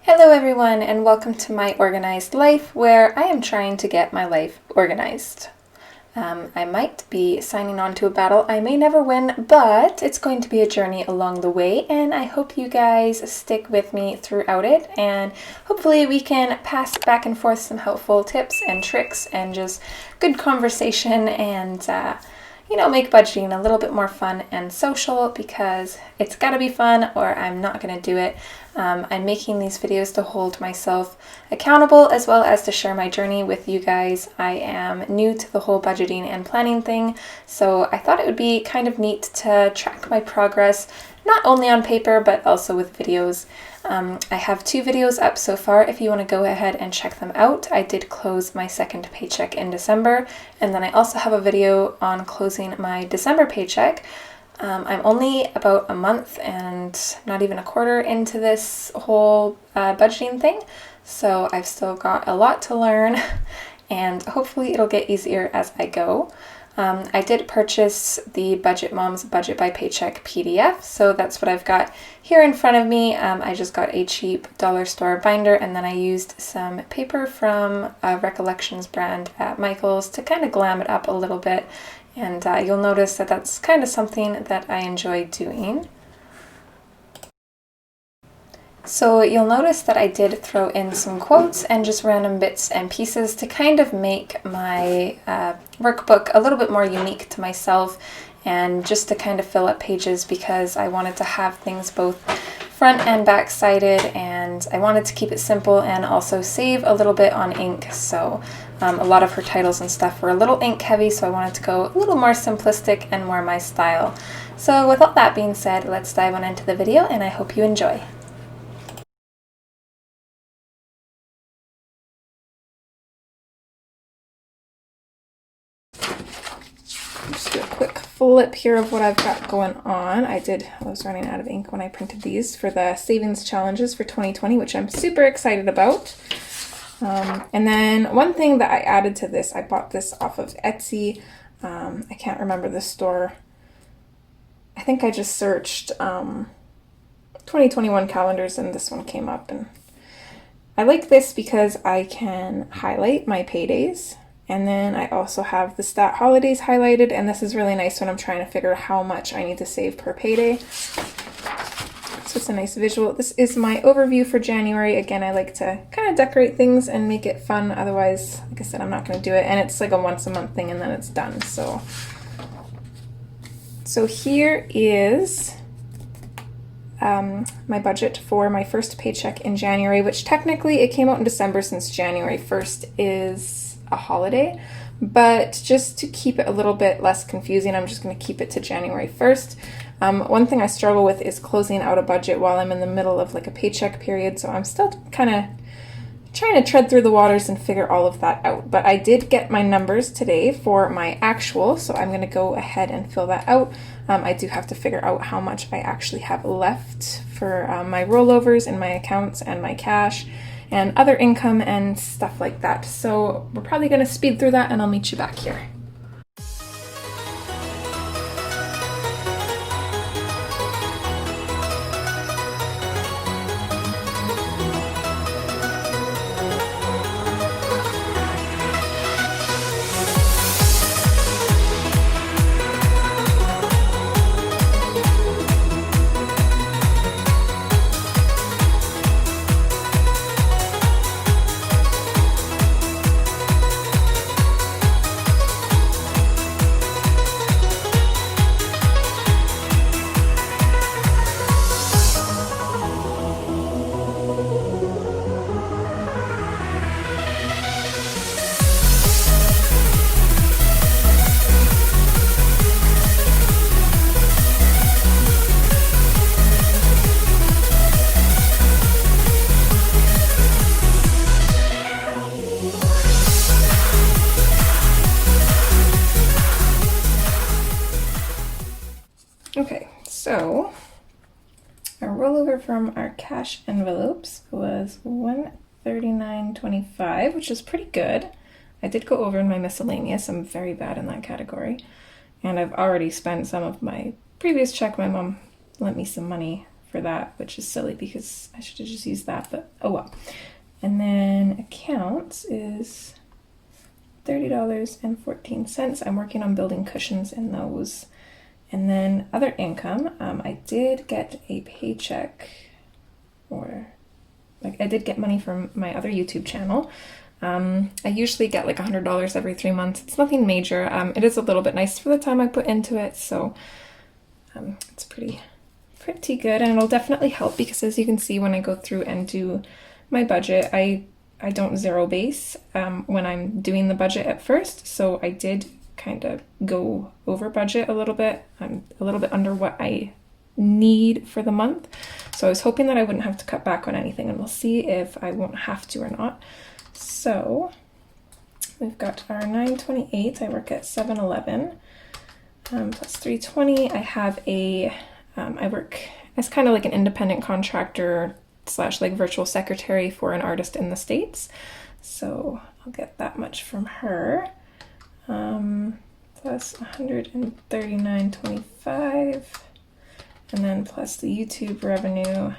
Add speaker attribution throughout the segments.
Speaker 1: Hello everyone and welcome to my organized life where I am trying to get my life organized. I might be signing on to a battle I may never win, but it's going to be a journey along the way and I hope you guys stick with me throughout it and hopefully we can pass back and forth some helpful tips and tricks and just good conversation and make budgeting a little bit more fun and social because it's gotta be fun or I'm not gonna do it. I'm making these videos to hold myself accountable as well as to share my journey with you guys. I am new to the whole budgeting and planning thing, so I thought it would be kind of neat to track my progress, not only on paper but also with videos. I have 2 videos up so far if you want to go ahead and check them out. I did close my second paycheck in December, and then I also have a video on closing my December paycheck. I'm only about a month and not even a quarter into this whole budgeting thing, so I've still got a lot to learn and hopefully it'll get easier as I go. I did purchase the Budget Mom's Budget by Paycheck PDF, so that's what I've got here in front of me. I just got a cheap dollar store binder and then I used some paper from a Recollections brand at Michael's to kind of glam it up a little bit, and you'll notice that that's kind of something that I enjoy doing. So you'll notice that I did throw in some quotes and just random bits and pieces to kind of make my workbook a little bit more unique to myself and just to kind of fill up pages because I wanted to have things both front and back sided and I wanted to keep it simple and also save a little bit on ink. So a lot of her titles and stuff were a little ink heavy, so I wanted to go a little more simplistic and more my style. So with all that being said, let's dive on into the video and I hope you enjoy. Just do a quick flip here of what I've got going on. I was running out of ink when I printed these for the savings challenges for 2020, which I'm super excited about. And then one thing that I added to this, I bought this off of Etsy. I can't remember the store. I think I just searched 2021 calendars and this one came up. And I like this because I can highlight my paydays. And then I also have the stat holidays highlighted, and this is really nice when I'm trying to figure out how much I need to save per payday. So it's a nice visual. This is my overview for January. Again, I like to kind of decorate things and make it fun. Otherwise, like I said, I'm not going to do it. And it's like a once a month thing and then it's done. So here is my budget for my first paycheck in January, which technically it came out in December since January 1st is a holiday, but just to keep it a little bit less confusing, I'm just going to keep it to January 1st. One thing I struggle with is closing out a budget while I'm in the middle of like a paycheck period, so I'm still kind of trying to tread through the waters and figure all of that out. But I did get my numbers today for my actual, so I'm going to go ahead and fill that out. I do have to figure out how much I actually have left for my rollovers in my accounts and my cash and other income and stuff like that. So we're probably going to speed through that and I'll meet you back here. Okay, so our rollover from our cash envelopes was $139.25, which is pretty good. I did go over in my miscellaneous. I'm very bad in that category. And I've already spent some of my previous check. My mom lent me some money for that, which is silly because I should have just used that, but oh well. And then accounts is $30.14. I'm working on building cushions in those. And then other income, I did get a paycheck, or like I did get money from my other YouTube channel. I usually get like $100 every 3 months. It's nothing major. It is a little bit nice for the time I put into it, so it's pretty good, and it'll definitely help because as you can see when I go through and do my budget, I don't zero base when I'm doing the budget at first, so I did kind of go over budget a little bit. I'm a little bit under what I need for the month, so I was hoping that I wouldn't have to cut back on anything, and we'll see if I won't have to or not. So we've got our $9.28. I work at 7-Eleven, plus $3.20. I have I work as kind of like an independent contractor / like virtual secretary for an artist in the States, so I'll get that much from her. Plus $139.25, and then plus the YouTube revenue,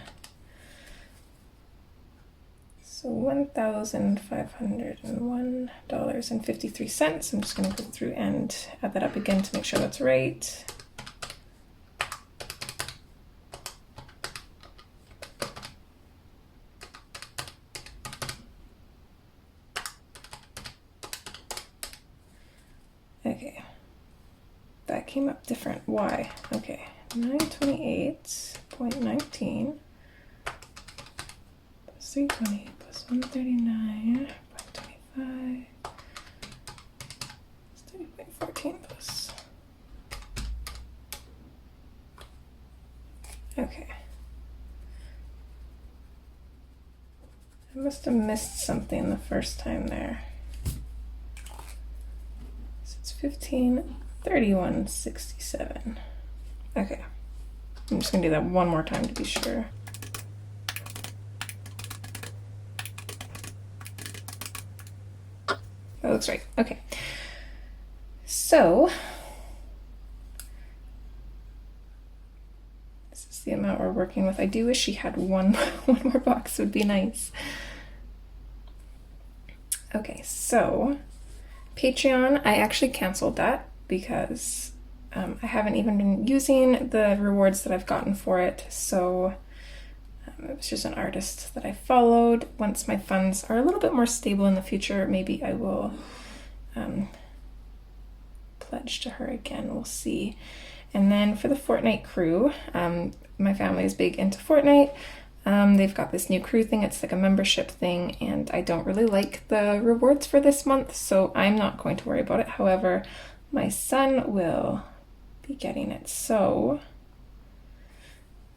Speaker 1: so $1,501.53. I'm just going to go through and add that up again to make sure that's right. Okay, that came up different. Why? Okay, 928.19 plus 320 plus 139.25 plus 30.14 plus. Okay. I must have missed something the first time there. 1531.67. Okay, I'm just gonna do that one more time to be sure. That looks right. Okay, so this is the amount we're working with. I do wish she had one more box, would be nice. Okay, so Patreon, I actually canceled that because I haven't even been using the rewards that I've gotten for it, so it was just an artist that I followed. Once my funds are a little bit more stable in the future, maybe I will pledge to her again, we'll see. And then for the Fortnite crew, my family is big into Fortnite. They've got this new crew thing, it's like a membership thing, and I don't really like the rewards for this month, so I'm not going to worry about it. However, my son will be getting it, so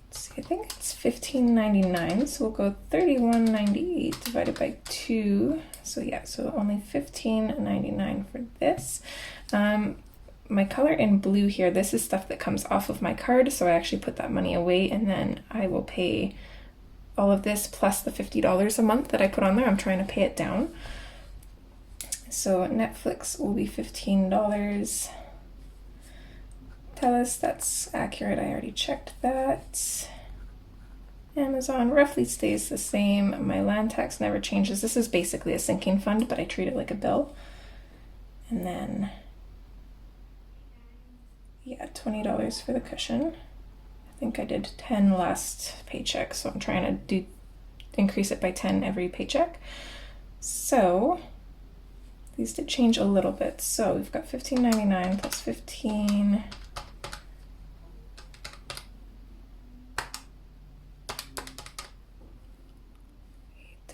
Speaker 1: let's see, I think it's $15.99, so we'll go $31.98 divided by 2, so yeah, so only $15.99 for this. My color in blue here, this is stuff that comes off of my card, so I actually put that money away, and then I will pay all of this plus the $50 a month that I put on there. I'm trying to pay it down. So Netflix will be $15. Tell us that's accurate. I already checked that. Amazon roughly stays the same. My land tax never changes. This is basically a sinking fund, but I treat it like a bill. And then, yeah, $20 for the cushion. I think I did 10 last paycheck, so I'm trying to increase it by 10 every paycheck. So these did change a little bit. So we've got $15.99 plus 15.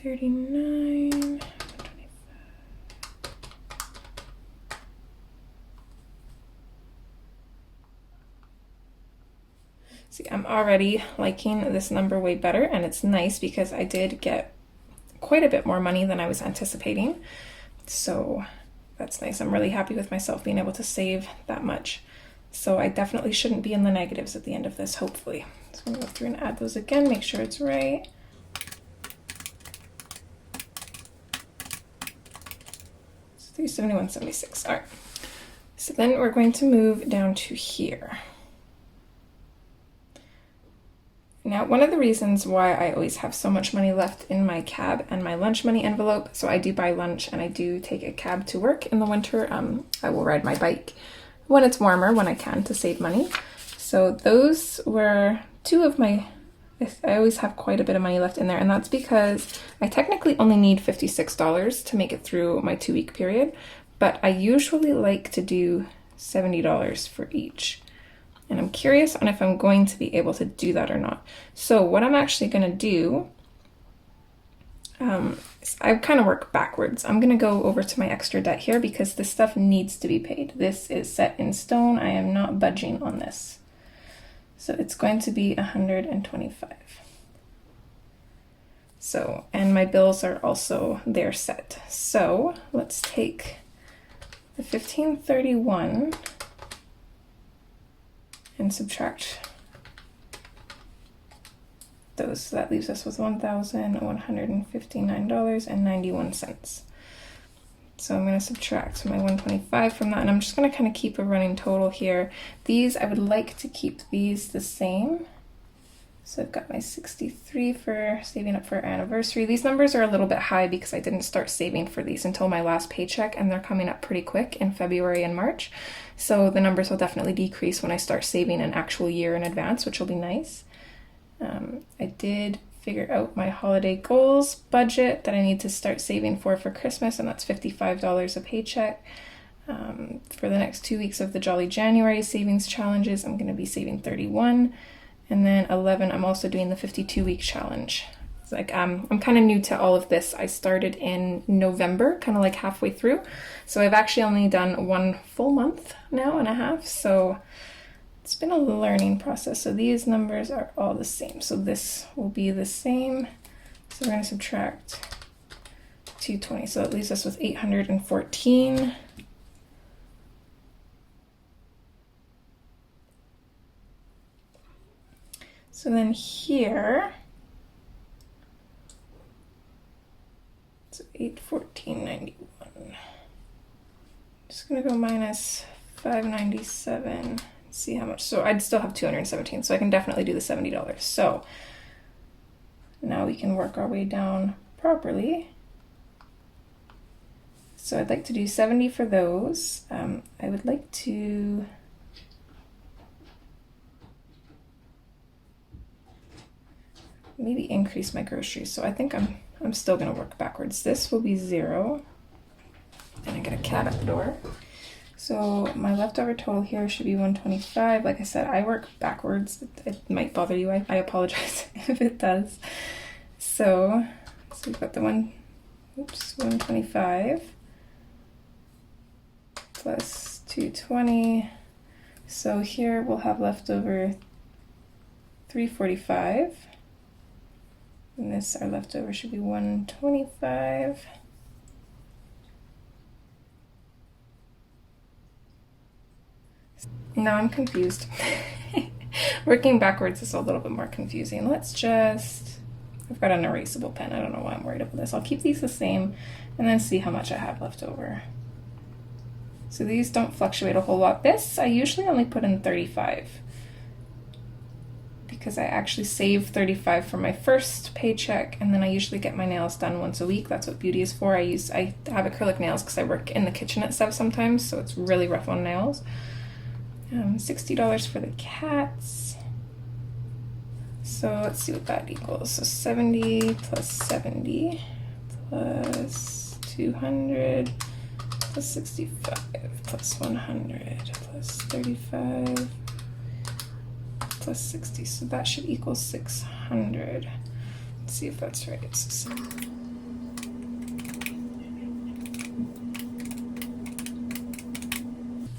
Speaker 1: $39. See, I'm already liking this number way better, and it's nice because I did get quite a bit more money than I was anticipating. So that's nice. I'm really happy with myself being able to save that much. So I definitely shouldn't be in the negatives at the end of this, hopefully. So I'm gonna go through and add those again, make sure it's right. It's $371.76. All right. So then we're going to move down to here. Now, one of the reasons why I always have so much money left in my cab and my lunch money envelope, so I do buy lunch and I do take a cab to work in the winter. I will ride my bike when it's warmer, when I can, to save money. So those were two of my, I always have quite a bit of money left in there, and that's because I technically only need $56 to make it through my 2-week period, but I usually like to do $70 for each. And I'm curious on if I'm going to be able to do that or not. So what I'm actually going to do, I kind of work backwards. I'm going to go over to my extra debt here because this stuff needs to be paid. This is set in stone. I am not budging on this. So it's going to be $125. So, and my bills are also, they're set. So let's take the $1,531 and subtract those. So that leaves us with $1,159.91. So I'm going to subtract my 125 from that, and I'm just going to kind of keep a running total here. These, I would like to keep these the same. So I've got my 63 for saving up for our anniversary. These numbers are a little bit high because I didn't start saving for these until my last paycheck, and they're coming up pretty quick in February and March. So the numbers will definitely decrease when I start saving an actual year in advance, which will be nice. I did figure out my holiday goals budget that I need to start saving for Christmas, and that's $55 a paycheck. For the next 2 weeks of the Jolly January savings challenges, I'm going to be saving $31. And then 11, I'm also doing the 52-week challenge. It's like I'm kind of new to all of this. I started in November, kind of like halfway through. So I've actually only done 1 full month now and a half. So it's been a learning process. So these numbers are all the same. So this will be the same. So we're going to subtract 220. So that leaves us with 814. So then here, so 814.91. Just gonna go minus 597. See how much. So I'd still have 217. So I can definitely do the $70. So now we can work our way down properly. So I'd like to do 70 for those. I would like to maybe increase my groceries. So I think I'm still gonna work backwards. This will be 0. And I get a cat at the door. So my leftover total here should be 125. Like I said, I work backwards. It might bother you. I apologize if it does. So we've got the 125 plus 220. So here we'll have leftover 345. And this, our leftover should be 125. Now I'm confused. Working backwards is a little bit more confusing. Let's just, I've got an erasable pen. I don't know why I'm worried about this. I'll keep these the same and then see how much I have left over. So these don't fluctuate a whole lot. This, I usually only put in 35. Because I actually save 35 for my first paycheck, and then I usually get my nails done once a week. That's what beauty is for. I have acrylic nails because I work in the kitchen and stuff sometimes, so it's really rough on nails. $60 for the cats. So let's see what that equals. So 70 plus 70 plus 200 plus 65 plus 100 plus 35 plus 60, so that should equal 600. Let's see if that's right.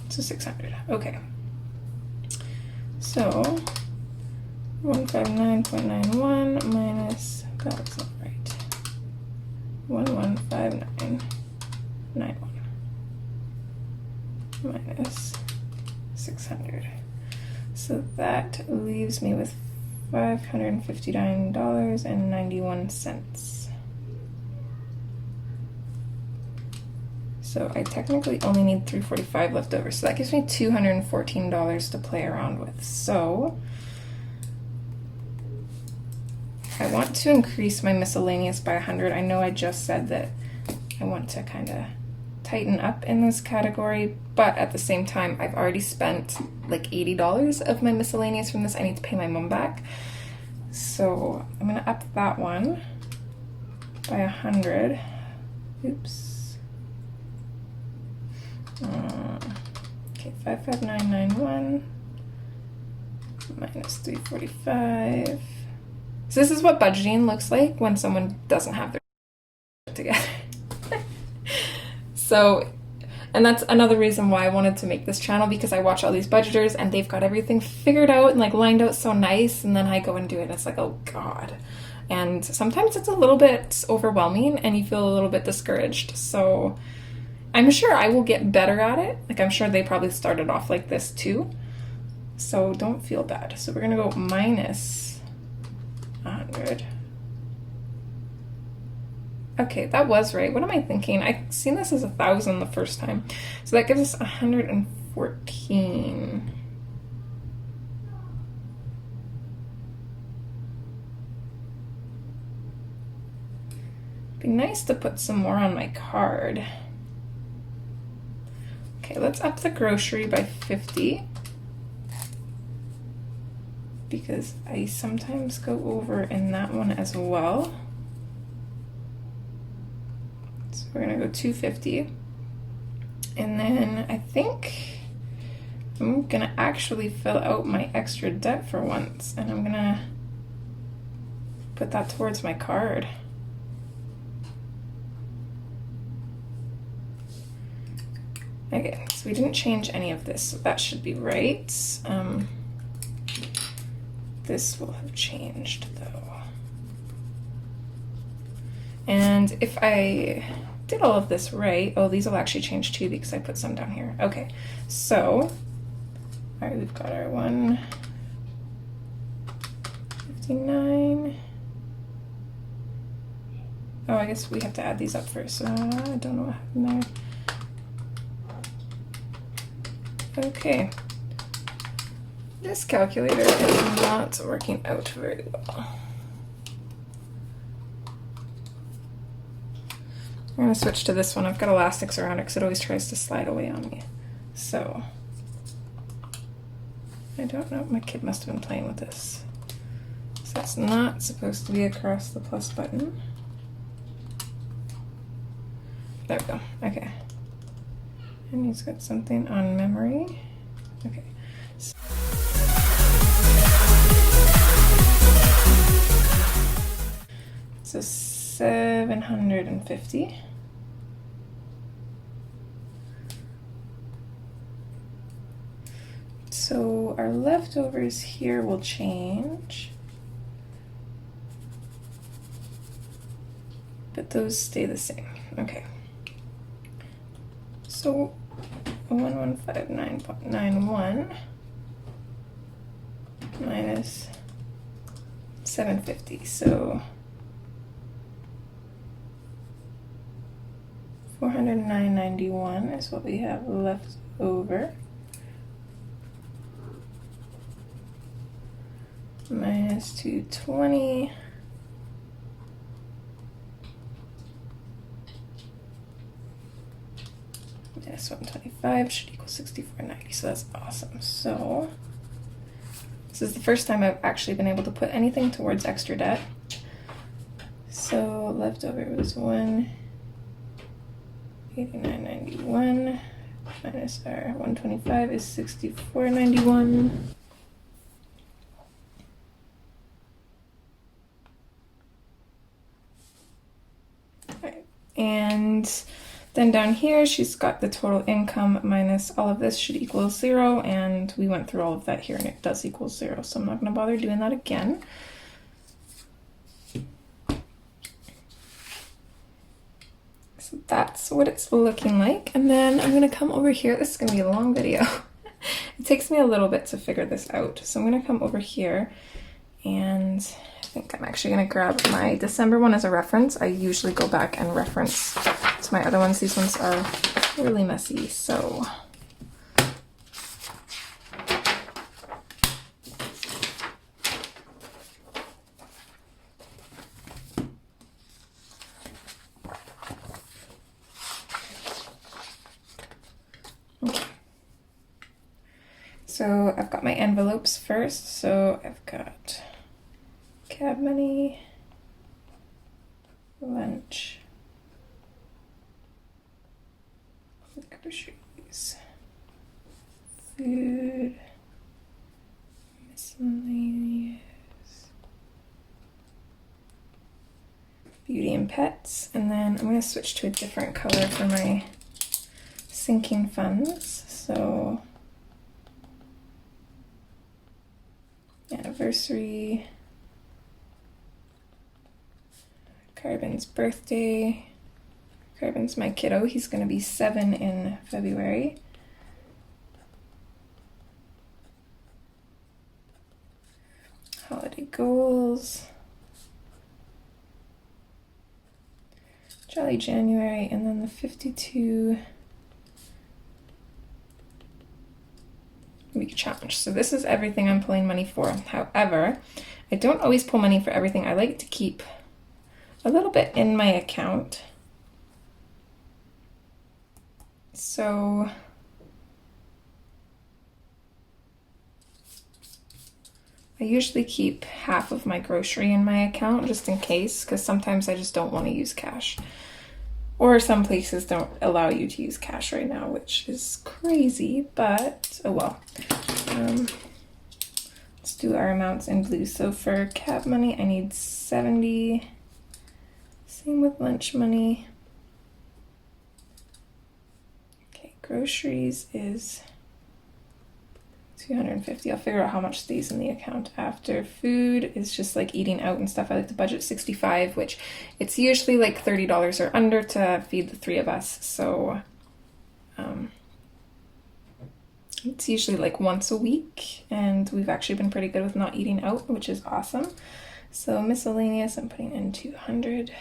Speaker 1: So 600. Okay. So 159.91 minus, that's not right. 1159.91 minus 600. So that leaves me with $559.91. So I technically only need $345 left over. So that gives me $214 to play around with. So I want to increase my miscellaneous by 100. I know I just said that I want to kind of tighten up in this category, but at the same time, I've already spent like $80 of my miscellaneous from this. I need to pay my mom back. So I'm gonna up that one by 100. Oops. Okay, 55991 minus 345. So this is what budgeting looks like when someone doesn't have their together. So, and that's another reason why I wanted to make this channel, because I watch all these budgeters and they've got everything figured out and like lined out so nice, and then I go and do it and it's like, oh God. And sometimes it's a little bit overwhelming and you feel a little bit discouraged. So I'm sure I will get better at it. Like, I'm sure they probably started off like this too. So don't feel bad. So we're gonna go minus 100. Okay, that was right. What am I thinking? I've seen this as 1,000 the first time. So that gives us 114. Be nice to put some more on my card. Okay, let's up the grocery by 50. Because I sometimes go over in that one as well. So we're gonna go 250. And then I think I'm gonna actually fill out my extra debt for once, and I'm gonna put that towards my card. Okay, so we didn't change any of this, so that should be right. This will have changed though. And if I did all of this right, oh, these will actually change too because I put some down here. Okay, so, all right, we've got our 159. Oh, I guess we have to add these up first. I don't know what happened there. Okay. This calculator is not working out very well. I'm going to switch to this one. I've got elastics around it because it always tries to slide away on me. So, I don't know. My kid must have been playing with this. So it's not supposed to be across the plus button. There we go. Okay. And he's got something on memory. Okay. So 750. So our leftovers here will change, but those stay the same. Okay. So 1159.91 minus 750. So 409.91 is what we have left over. Minus 220. Minus 125 should equal 64.90. So that's awesome. So this is the first time I've actually been able to put anything towards extra debt. So leftover was 189.91 minus our 125 is 64.91. And then down here, she's got the total income minus all of this should equal 0, and we went through all of that here, and it does equal 0, so I'm not going to bother doing that again. So that's what it's looking like, and then I'm going to come over here. This is going to be a long video. It takes me a little bit to figure this out, so I'm going to come over here, and I think I'm actually going to grab my December one as a reference. I usually go back and reference to my other ones. These ones are really messy, so So I've got my envelopes first. So I've got cab money, lunch, groceries, food, miscellaneous, beauty and pets, and then I'm going to switch to a different color for my sinking funds. So anniversary, Carbon's birthday. Carbon's my kiddo. He's going to be 7 in February. Holiday goals. Jolly January, and then the 52 week challenge. So this is everything I'm pulling money for. However, I don't always pull money for everything. I like to keep a little bit in my account. So I usually keep half of my grocery in my account just in case, because sometimes I just don't want to use cash. Or some places don't allow you to use cash right now, which is crazy, but oh well. Let's do our amounts in blue. So for cab money, I need 70. Same with lunch money. Okay, groceries is 250. I'll figure out how much stays in the account after. Food is just like eating out and stuff. I like to budget 65, which it's usually like $30 or under to feed the 3 of us. So it's usually like once a week, and we've actually been pretty good with not eating out, which is awesome. So miscellaneous, I'm putting in 200.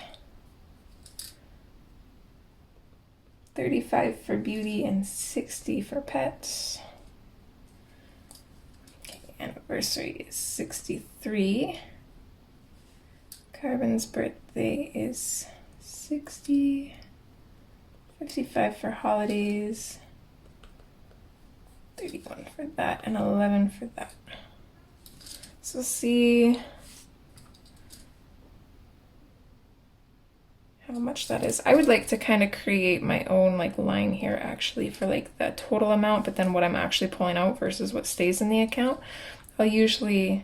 Speaker 1: 35 for beauty and 60 for pets. Anniversary is 63. Carbon's birthday is 60. 55 for holidays. 31 for that, and 11 for that. So see how much that is. I would like to kind of create my own like line here actually for like the total amount, but then what I'm actually pulling out versus what stays in the account. I'll usually,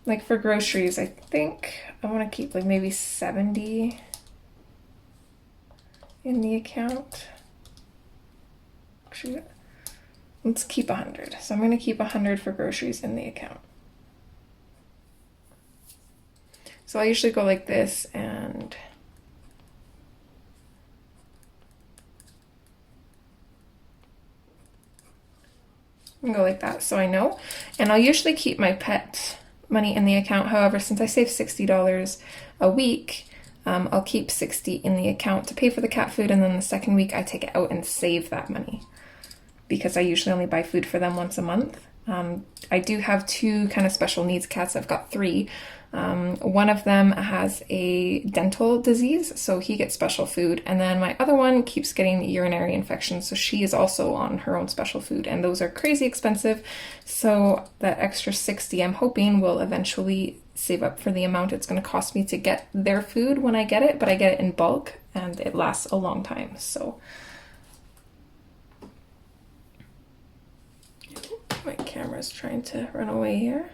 Speaker 1: like for groceries, I think I want to keep like maybe 70 in the account. Actually, let's keep 100. So I'm going to keep 100 for groceries in the account. So I usually go like this, and go like that so I know. And I'll usually keep my pet money in the account. However, since I save $60 a week, I'll keep 60 in the account to pay for the cat food, and then the second week I take it out and save that money because I usually only buy food for them once a month. I do have 2 kind of special needs cats. I've got 3. One of them has a dental disease, so he gets special food. And then my other one keeps getting urinary infections, so she is also on her own special food. And those are crazy expensive. So that extra 60, I'm hoping, will eventually save up for the amount it's going to cost me to get their food when I get it. But I get it in bulk, and it lasts a long time. So my camera's trying to run away here.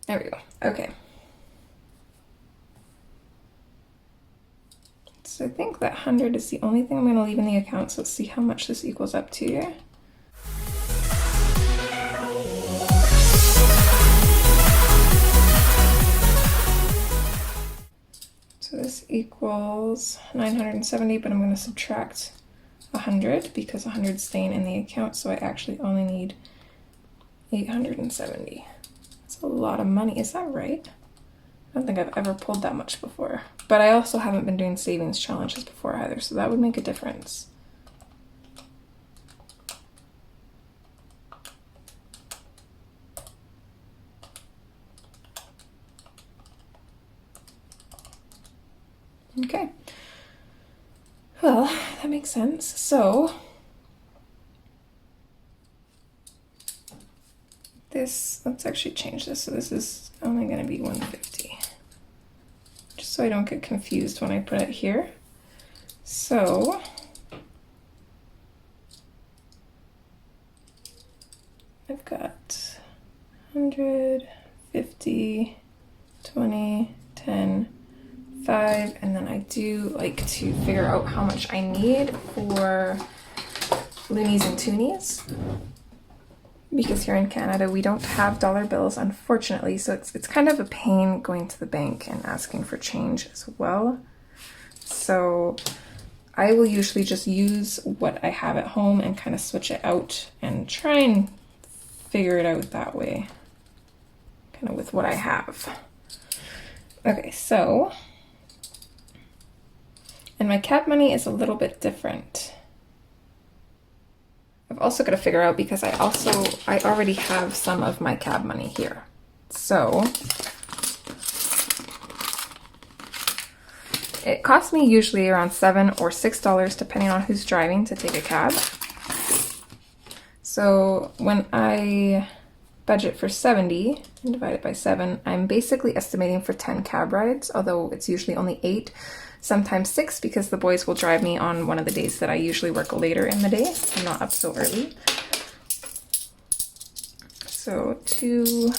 Speaker 1: There we go. Okay. So I think that 100 is the only thing I'm going to leave in the account. So let's see how much this equals up to here. So this equals 970, but I'm going to subtract 100 because 100 is staying in the account. So I actually only need 870. That's a lot of money. Is that right? I don't think I've ever pulled that much before. But I also haven't been doing savings challenges before either, so that would make a difference. Okay. Well, that makes sense. So this, let's actually change this. So this is only going to be 150. Just so I don't get confused when I put it here. So I've got 100, 50, 20, 10, 5, and then I do like to figure out how much I need for loonies and toonies. Because here in Canada we don't have dollar bills, unfortunately, so it's kind of a pain going to the bank and asking for change as well. So I will usually just use what I have at home and kind of switch it out and try and figure it out that way, kind of with what I have. Okay, so, and my cab money is a little bit different. I've also got to figure out, because I already have some of my cab money here. So it costs me usually around $7 or $6 depending on who's driving to take a cab. So when I budget for 70 and divide it by 7, I'm basically estimating for 10 cab rides, although it's usually only 8, sometimes 6, because the boys will drive me on one of the days that I usually work later in the day. I'm not up so early. So 2,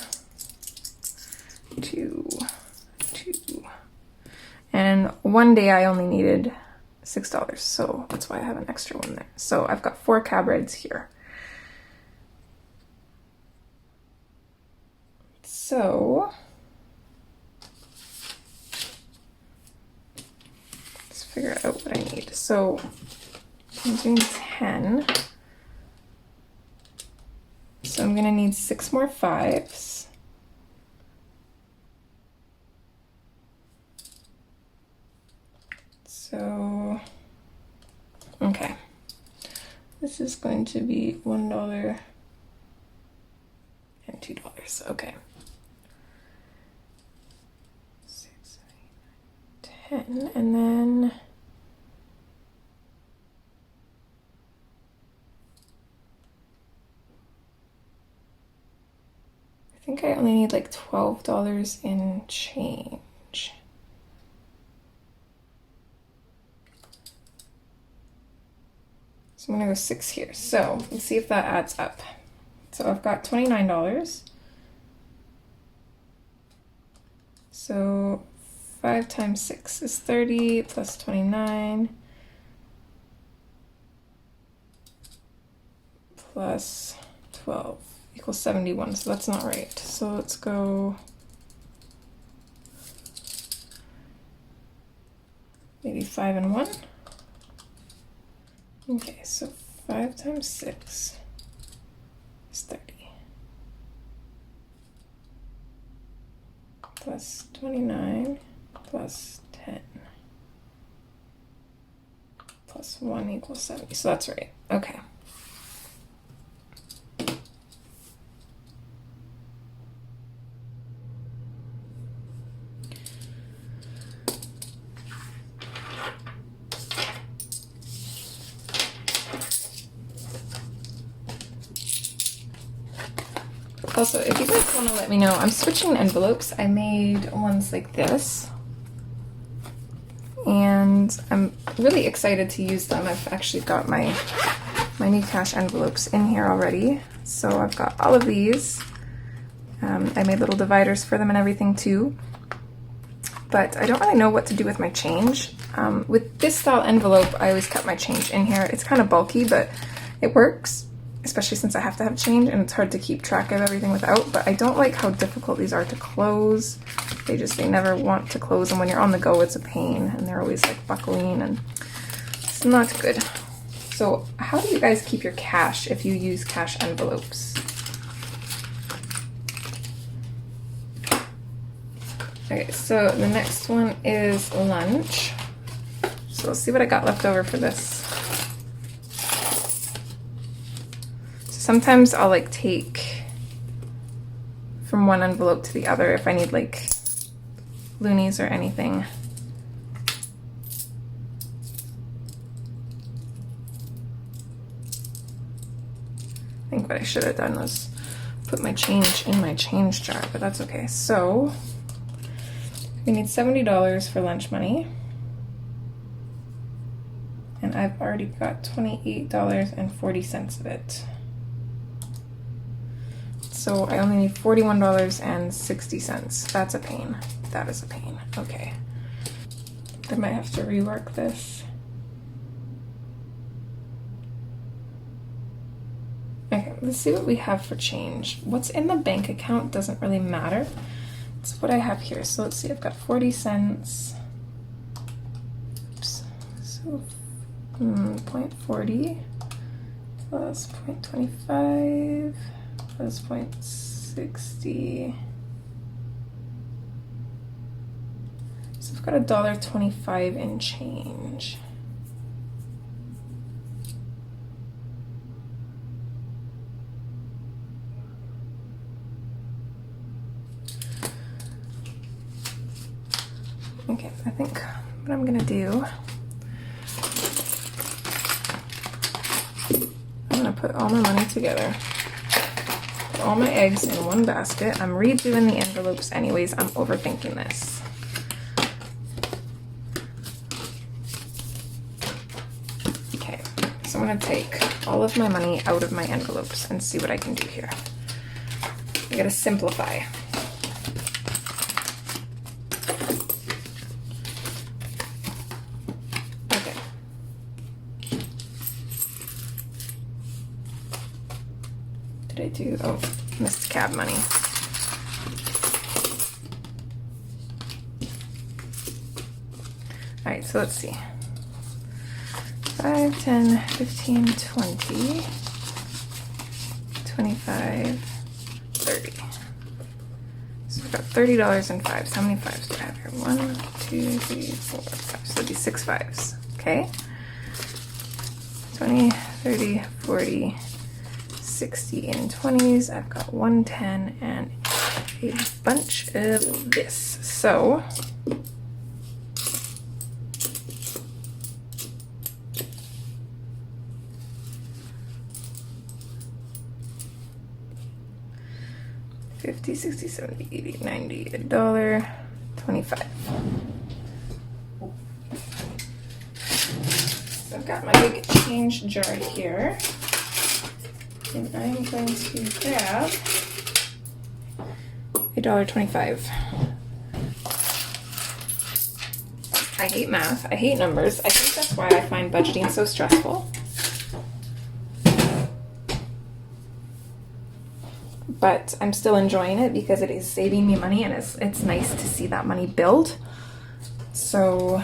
Speaker 1: 2, 2. And one day I only needed $6, so that's why I have an extra one there. So I've got 4 cab rides here. So let's figure out what I need. So I'm doing 10. So I'm gonna need 6 more 5s. So, okay. This is going to be $1 and $2. Okay. 6, 8, 9, 10, and then I think I only need like $12 in change. So I'm gonna go 6 here. So let's see if that adds up. So I've got $29. So 5 times 6 is 30 plus 29 plus 12 equals 71. So that's not right. So let's go maybe 5 and 1. Okay, so 5 times 6 is 30. Plus 29 plus 10 plus 1 equals 70. So that's right. Okay. Also, if you guys want to let me know, I'm switching envelopes. I made ones like this, and I'm really excited to use them. I've actually got my new cash envelopes in here already. So I've got all of these. I made little dividers for them and everything too. But I don't really know what to do with my change. With this style envelope, I always cut my change in here. It's kind of bulky, but it works. Especially since I have to have change and it's hard to keep track of everything without, but I don't like how difficult these are to close. They never want to close, and when you're on the go, it's a pain, and they're always like buckling, and it's not good. So how do you guys keep your cash if you use cash envelopes? Okay, so the next one is lunch. So let's see what I got left over for this. Sometimes I'll like take from one envelope to the other if I need like loonies or anything. think what I should have done was put my change in my change jar, but that's okay. So we need $70 for lunch money. And I've already got $28.40 of it. So I only need $41.60. That's a pain. That is a pain. Okay. I might have to rework this. Okay, let's see what we have for change. What's in the bank account doesn't really matter. It's what I have here. So let's see, I've got 40 cents. Oops. So 0.40 plus 0.25 plus 0.60. So I've got $1.25 in change. Okay, I think what I'm gonna do, I'm gonna put all my money together, put all my eggs in one basket. I'm redoing the envelopes anyways. I'm overthinking this. Okay, so I'm gonna take all of my money out of my envelopes and see what I can do here. I gotta simplify. Did I do? Oh, missed cab money. All right, so let's see. 5, 10, 15, 20, 25, 30. So we've got $30.05. How many fives do I have here? 1, 2, 3, 4, 5. So it'd be 6 fives. Okay. 20, 30, 40, 60 in 20s. I've got 110 and a bunch of this. So $50, $60, $70, $80, $90, $1.25. So I've got my big change jar here. And I'm going to grab $1.25. I hate math. I hate numbers. I think that's why I find budgeting so stressful. But I'm still enjoying it because it is saving me money, and it's nice to see that money build. So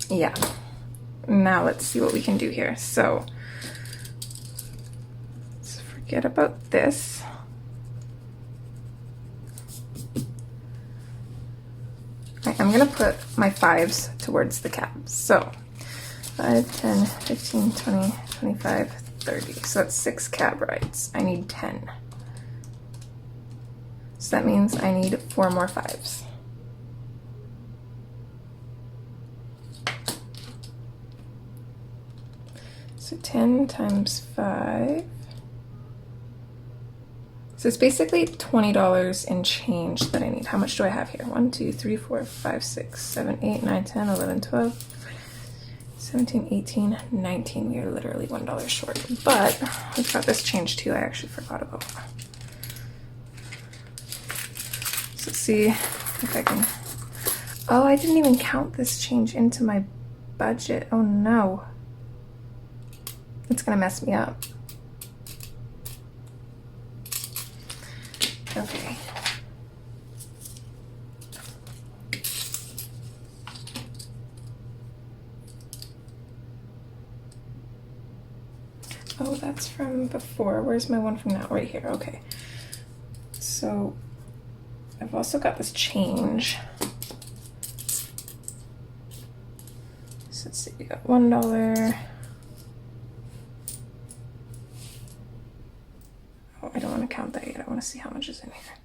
Speaker 1: yeah. Now let's see what we can do here. So forget about this. Right, I'm gonna put my fives towards the cabs. So 5, 10, 15, 20, 25, 30. So that's 6 cab rides. I need 10. So that means I need 4 more fives. So 10 times 5. So it's basically $20 in change that I need. How much do I have here? 1, 2, 3, 4, 5, 6, 7, 8, 9, 10, 11, 12, 17, 18, 19. You're literally $1 short. But we've got this change too. I actually forgot about. So let's see if I can. Oh, I didn't even count this change into my budget. Oh no. It's gonna mess me up. Okay. Oh, that's from before. Where's my one from now? Right here. Okay. So I've also got this change. So let's see, we got $1. Oh, I don't want to count that yet. I want to see how much is in here.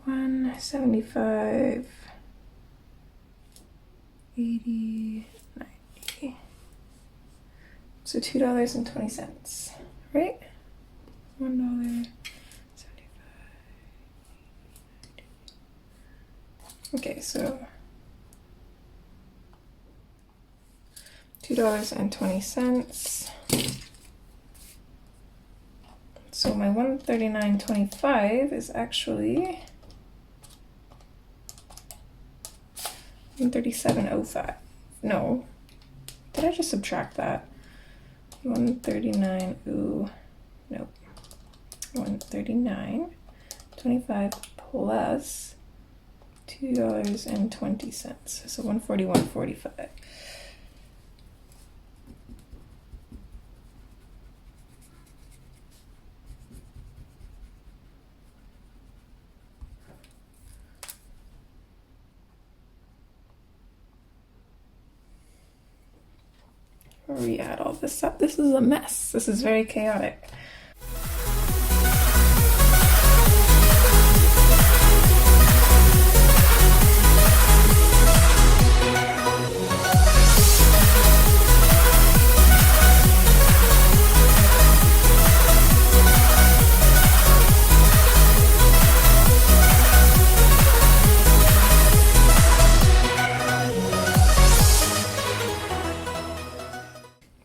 Speaker 1: 175, 80, 90. So $2.20, right? $1.75. Okay, so $2.20. So my $139.25 is actually $137.05. No, did I just subtract that? 139. Ooh, nope. 139.25 plus $2.20. So 141.45. Re-add all this up. This is a mess. This is very chaotic.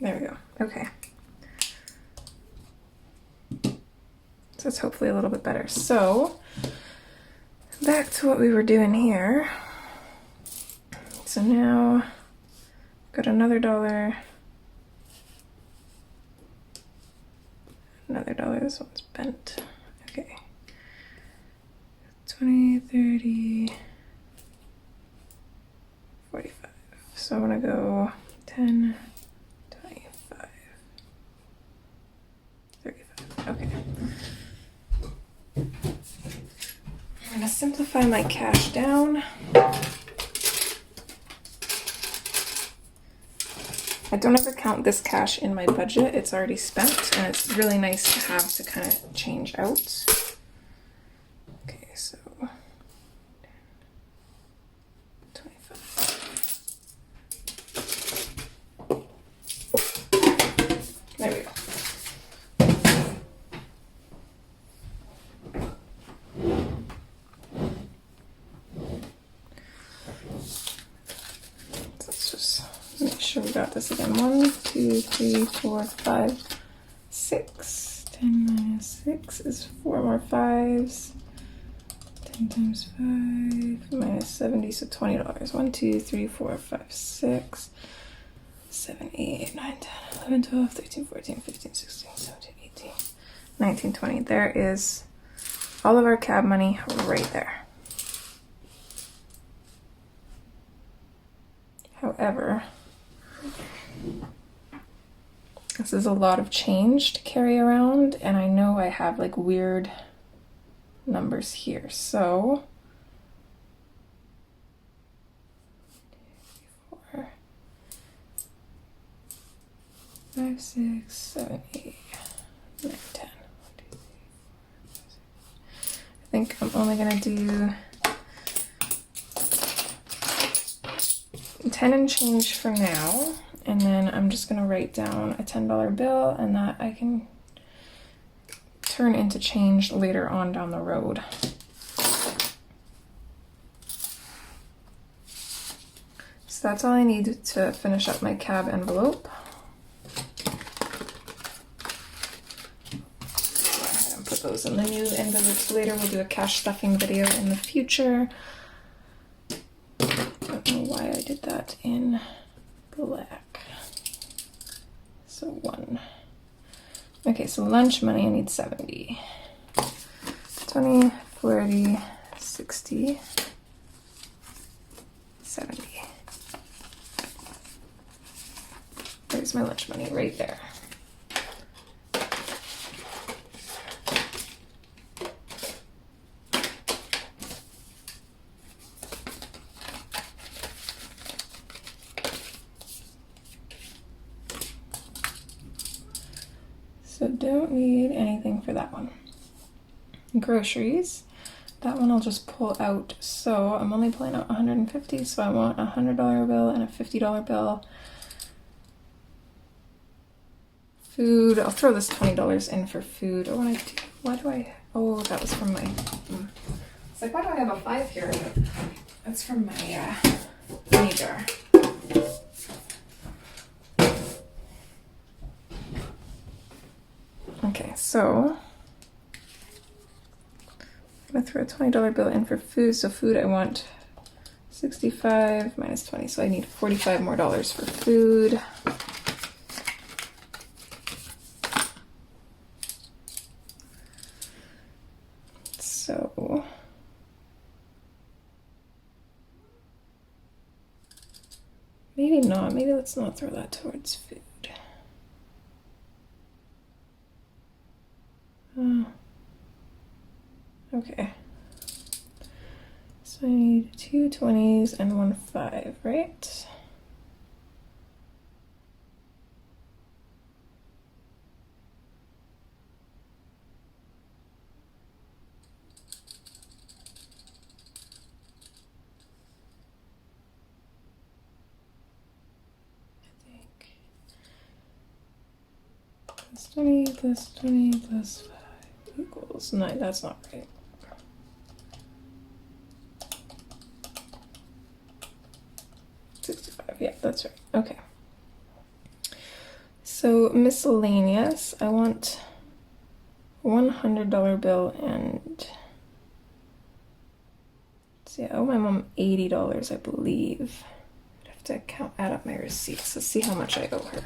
Speaker 1: There we go. Okay. So it's hopefully a little bit better. So back to what we were doing here. So now got another dollar. Another dollar. This one's bent. Okay. 20, 30, 45. So I'm gonna go 10. Okay. I'm gonna simplify my cash down. I don't ever count this cash in my budget. It's already spent, and it's really nice to have to kind of change out. Okay, so 25. There we go. We got this again. 1, 2, 3, 4, 5, 6. 10 minus 6 is 4 more 5s. 10 times 5 minus 70, so $20. 1, 2, 3, 4, 5, 6, 7, 8, 9, 10, 11, 12, 13, 14, 15, 16, 17, 18, 19, 20. There is all of our cab money right there. However, this is a lot of change to carry around, and I know I have like weird numbers here. So 4, 5, 6, 7, 8, 9, 10. I think I'm only gonna do 10 and change for now, and then I'm just gonna write down a $10 bill, and that I can turn into change later on down the road. So that's all I need to finish up my cab envelope. And put those in the new envelopes later. We'll do a cash stuffing video in the future. Don't know why I did that in black. So 1. Okay, so lunch money I need 70. 20, 40, 60, 70. There's my lunch money right there. So don't need anything for that one. Groceries, that one I'll just pull out. So I'm only pulling out 150, so I want a $100 bill and a $50 bill. Food, I'll throw this $20 in for food. Oh, why do I, oh, that was from my, it's like, why do I have a 5 here? That's from my honey jar. Okay, so I'm gonna throw a $20 bill in for food. So food, I want 65 minus 20, so I need $45 more for food. So maybe not. Maybe let's not throw that towards food. Okay. So I need 2 20s and 1 5, right? Plus 20 plus 20 plus 5 equals 9. That's not right. Yeah, that's right. Okay. So miscellaneous, I want $100 bill and see, I owe my mom $80, I believe. I have to add up my receipts. Let's see how much I owe her.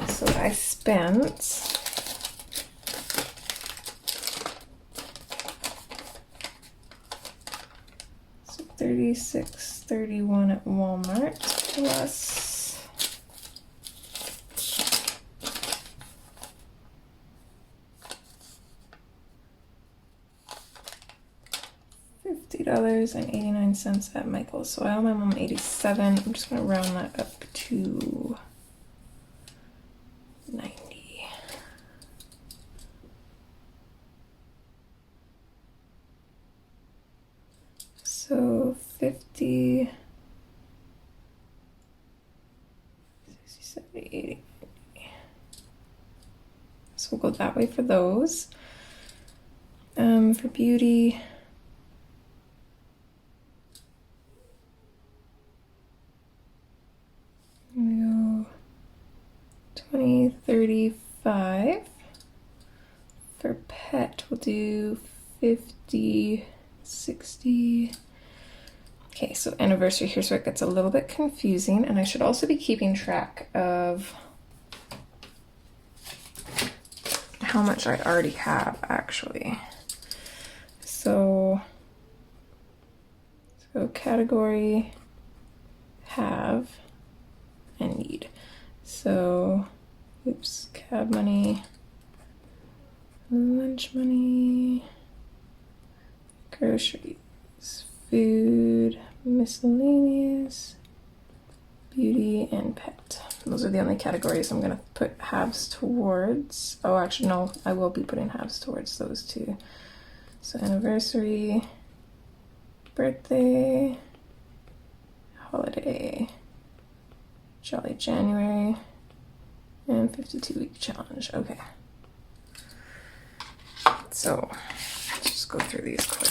Speaker 1: So I spent $36.31 at Walmart plus $50.89 at Michael's. So I owe my mom $87. I'm just gonna round that up to 90. So 50, 60, 70, 80. So we'll go that way for those. For beauty, we'll go 20, 35. For pet, we'll do 50, 60. Okay, so anniversary, here's where it gets a little bit confusing, and I should also be keeping track of how much I already have, actually. So category, have, and need. So, oops, cab money, lunch money, groceries, food, miscellaneous, beauty, and pet. Those are the only categories I'm gonna put halves towards. Oh, actually, no, I will be putting halves towards those two. So anniversary, birthday, holiday, Jolly January, and 52-week challenge. Okay. So let's just go through these quick.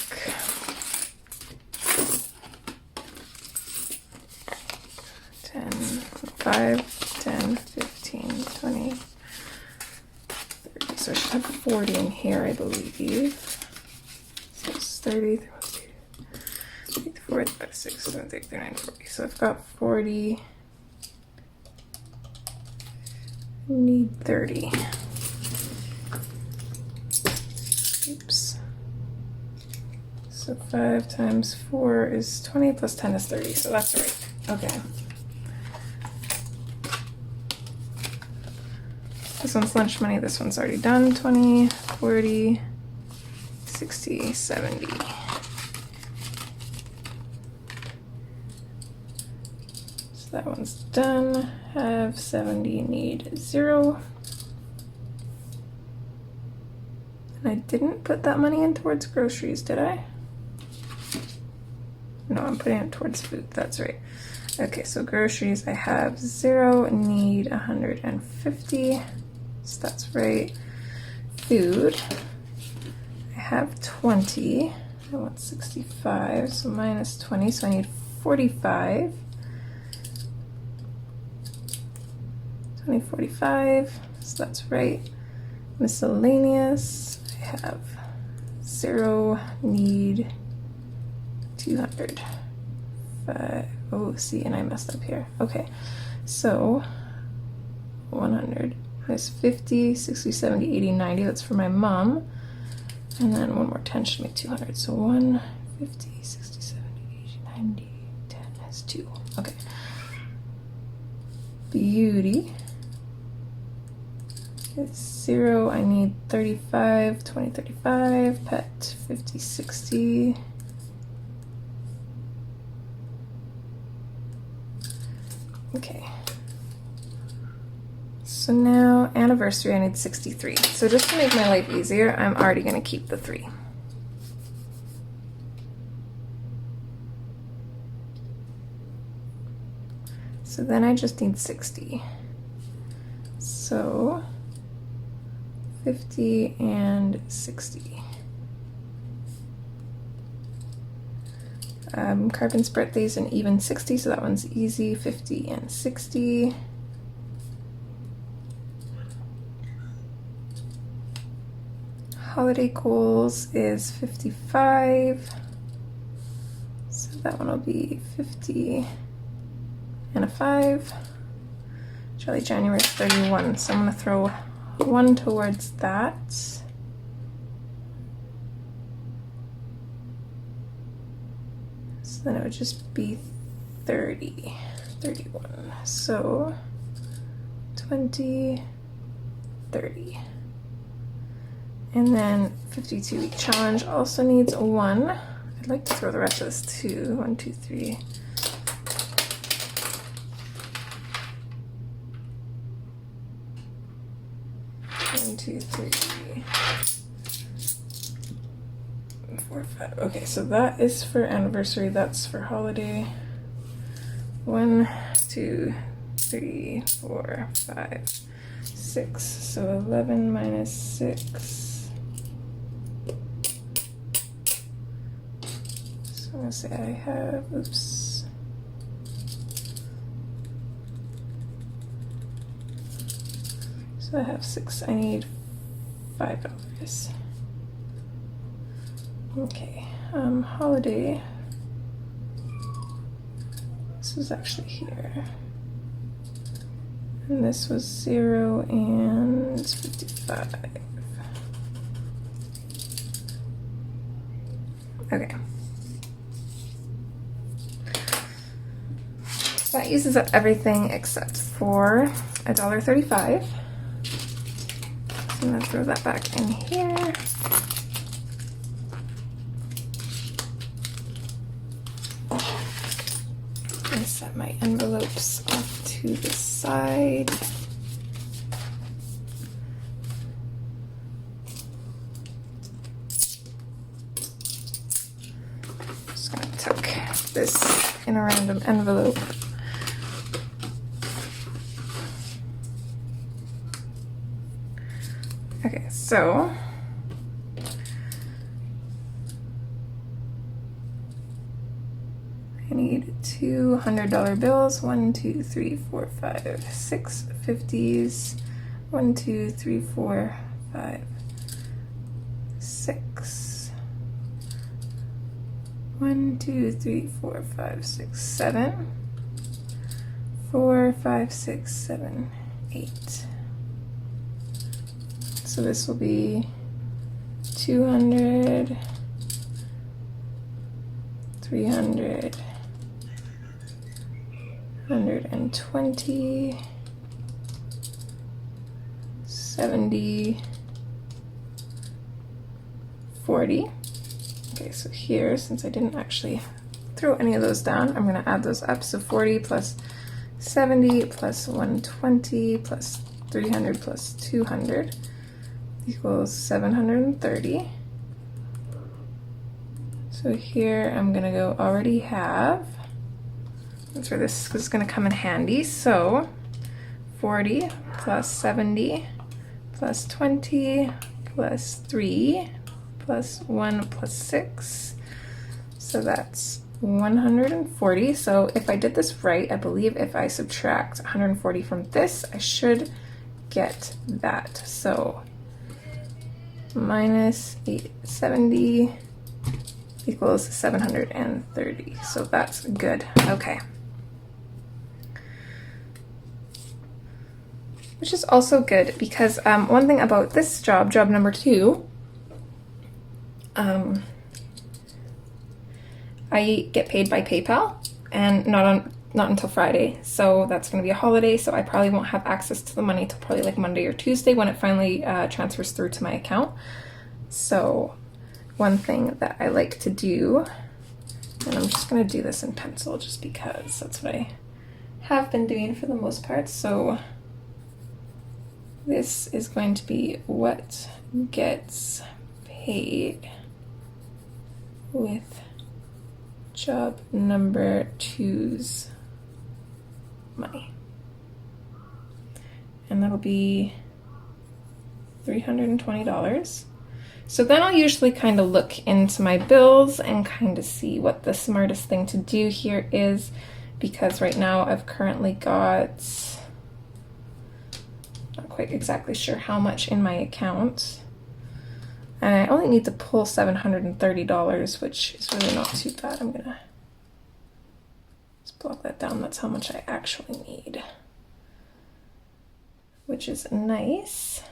Speaker 1: $10, $5, 10, 15, 20, 30. So I should have 40 in here, I believe. So it's 30, 34, 36, 37, 39, 40. So I've got 40. I need 30. Oops. So 5 times 4 is 20 plus 10 is 30. So that's right. Okay. This one's lunch money. This one's already done. 20, 40, 60, 70. So that one's done. Have 70, need 0. And I didn't put that money in towards groceries, did I? No, I'm putting it towards food. That's right. Okay, so groceries, I have 0, need 150. so that's right. Food, I have 20. I want 65, so minus 20, so I need 45. 20, 45, so that's right. Miscellaneous, I have 0, need 200. Oh, see, and I messed up here. Okay, so 100 minus 50, 60, 70, 80, 90, that's for my mom. And then one more 10 should make 200. So 1, 50, 60, 70, 80, 90, 10 is 2. Okay. Beauty is 0. I need 35, 20, 35. Pet, 50, 60. Okay. So now anniversary, I need 63. So just to make my life easier, I'm already going to keep the 3. So then I just need 60. So 50 and 60. Carbon's birthday's an even 60, so that one's easy. 50 and 60. Holiday goals is 55, so that one will be 50 and a 5. Jolly January is 31, so I'm going to throw 1 towards that. So then it would just be 30, 31, so 20, 30. And then 52 week challenge also needs 1. I'd like to throw the rest of this too. 1, 2, 3. 1, 2, 3, 4, 5. Okay, so that is for anniversary. That's for holiday. 1, 2, 3, 4, 5, 6. So 11 minus 6. I'm gonna say I have, oops. So I have 6, I need $5. Okay, holiday. This was actually here. And this was 0 and 55. Okay. That uses up everything except for $1.35. So I'm gonna throw that back in here. And set my envelopes off to the side. Just gonna tuck this in a random envelope. Okay, so I need 2 $100 bills. 1, 2, 3, 4, 5, 6 50s. 1, 2, 3, 4, 5, 6. 1, 2, 3, 4, 5, 6, 7. 4, 5, 6, 7, 8. So this will be 200, 300, 120, 70, 40. Okay, so here, since I didn't actually throw any of those down, I'm going to add those up. So 40 plus 70 plus 120 plus 300 plus 200 equals 730. So here I'm gonna go already have, that's where this is gonna come in handy. So 40 plus 70 plus 20 plus 3 plus 1 plus 6. So that's 140. So if I did this right, I believe if I subtract 140 from this, I should get that. So minus 870 equals 730. So that's good. Okay. Which is also good because one thing about this job number 2, I get paid by PayPal and not until Friday. So that's going to be a holiday. So I probably won't have access to the money till probably like Monday or Tuesday when it finally transfers through to my account. So one thing that I like to do, and I'm just going to do this in pencil just because that's what I have been doing for the most part. So this is going to be what gets paid with job number 2's money. And that'll be $320. So then I'll usually kind of look into my bills and kind of see what the smartest thing to do here is, because right now I've currently got, not quite exactly sure how much in my account. And I only need to pull $730, which is really not too bad. I'm gonna just block that down. That's how much I actually need, which is nice.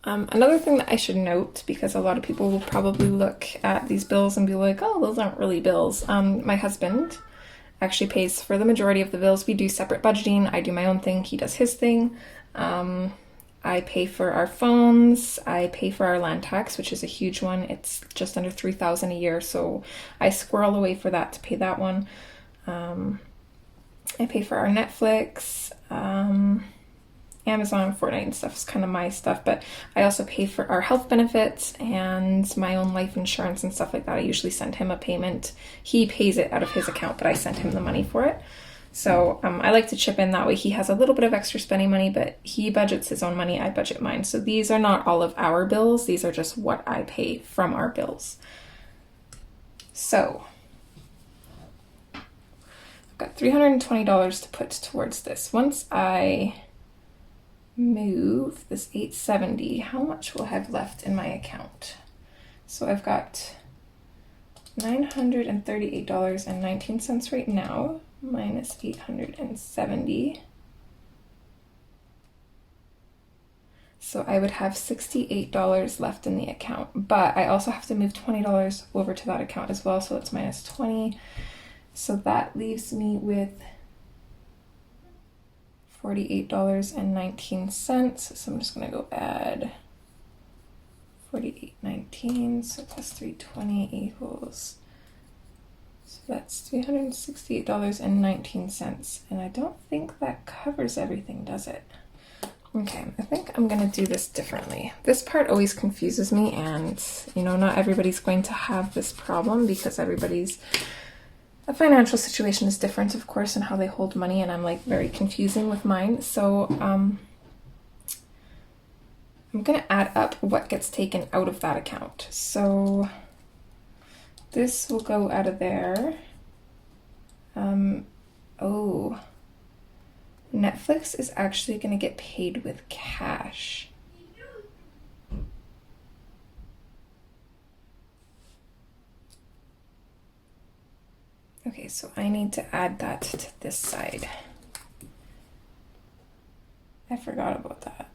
Speaker 1: Another thing that I should note, because a lot of people will probably look at these bills and be like, oh, those aren't really bills. My husband actually pays for the majority of the bills. We do separate budgeting. I do my own thing. He does his thing. I pay for our phones. I pay for our land tax, which is a huge one. It's just under $3,000 a year. So I squirrel away for that to pay that one. I pay for our Netflix, Amazon, Fortnite and stuff is kind of my stuff, but I also pay for our health benefits and my own life insurance and stuff like that. I usually send him a payment. He pays it out of his account, but I send him the money for it. So I like to chip in that way. He has a little bit of extra spending money, but he budgets his own money. I budget mine. So these are not all of our bills. These are just what I pay from our bills. So I've got $320 to put towards this. Once I move this 870, how much will I have left in my account? So I've got $938.19 right now, minus 870. So I would have $68 left in the account, but I also have to move $20 over to that account as well, so it's minus 20. So that leaves me with $48.19. So I'm just gonna go add 48.19, so plus 320 equals, so that's $368.19. And I don't think that covers everything, does it? Okay, I think I'm gonna do this differently. This part always confuses me, and you know, not everybody's going to have this problem because everybody's financial situation is different, of course, and how they hold money, and I'm like very confusing with mine. So I'm gonna add up what gets taken out of that account. So this will go out of there. Oh, Netflix is actually gonna get paid with cash. Okay, so I need to add that to this side. I forgot about that.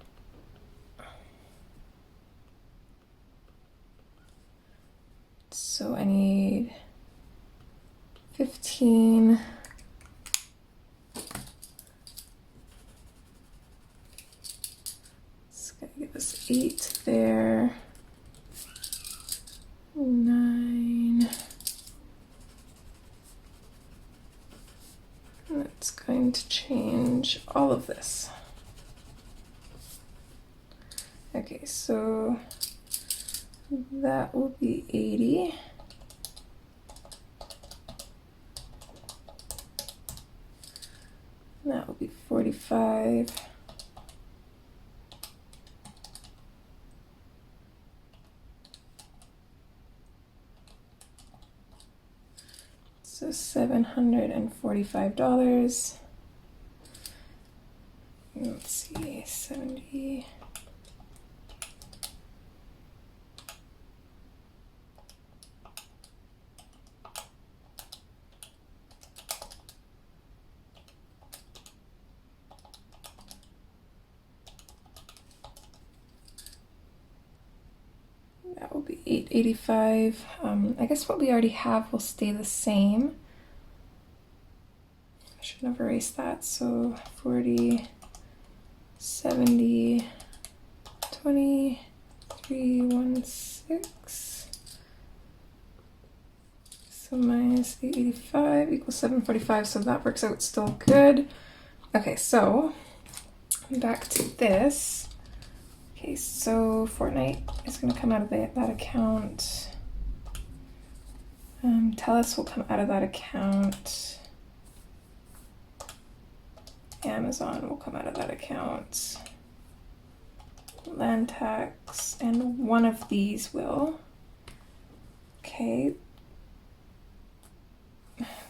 Speaker 1: So I need 15. It's gonna give us 8 there. 9. That's going to change all of this. Okay, so that will be 80. That will be 45. So $745. Let's see, 70. That will be $885. I guess what we already have will stay the same. I should have erased that. So 40, 70, 20, 316. So minus 885 equals 745. So that works out still good. Okay, so back to this. Okay, so Fortnite is going to come out of that account. Telus will come out of that account. Amazon will come out of that account. Land tax, and one of these will. Okay.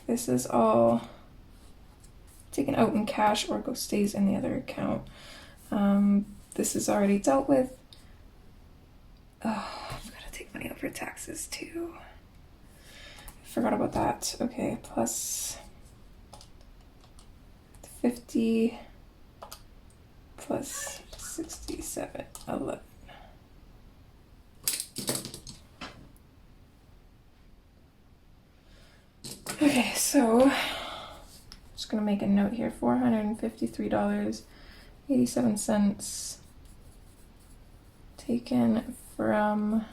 Speaker 1: This is all taken out in cash or stays in the other account. This is already dealt with. Oh, I've got to take money out for taxes too. I forgot about that. Okay, plus 50 plus 67.11. Okay, so just gonna make a note here. $453.87 taken from